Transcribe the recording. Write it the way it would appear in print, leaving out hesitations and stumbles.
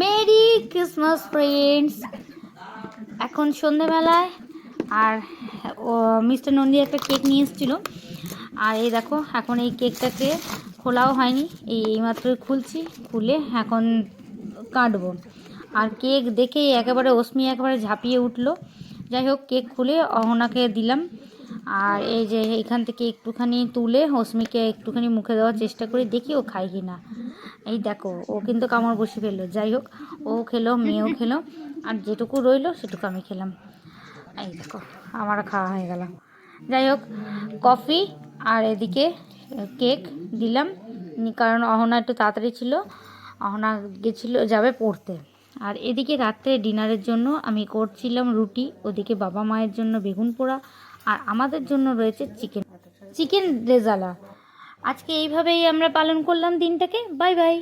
Merry Christmas friends. এখন সন্ধেবেলায় আর ও mister Nandi একটা কেক নিয়ে এসেছিল। আর এই দেখো এখন এই কেকটাকে খোলাও হয়নি, এইমাত্র খুলছি, খুলে এখন কাটবো। আর কেক দেখেই একেবারে অস্মি একেবারে ঝাঁপিয়ে উঠলো। যাই হোক, কেক খুলে অহনাকে দিলাম। আর এই যে এখান থেকে একটুখানি তুলে অস্মিকে একটুখানি মুখে দেওয়ার চেষ্টা করি, দেখি ও খায় কি না। এই দেখো, ও কিন্তু কামড় বসে ফেললো। যাই হোক, ও খেলো, মেয়েও খেলো, আর যেটুকু রইলো সেটুকু আমি খেলাম। এই দেখো, আমারও খাওয়া হয়ে গেল। যাই হোক, কফি আর এদিকে কেক দিলাম, কারণ অহনা একটু তাড়াতাড়ি ছিল, অহনা যাবে পড়তে। আর এদিকে রাত্রে ডিনারের জন্য আমি করছিলাম রুটি, ওদিকে বাবা মায়ের জন্য বেগুন পোড়া, আর আমাদের জন্য রয়েছে চিকেন রেজালা। আজকে এইভাবেই আমরা পালন করলাম দিনটাকে। Bye bye.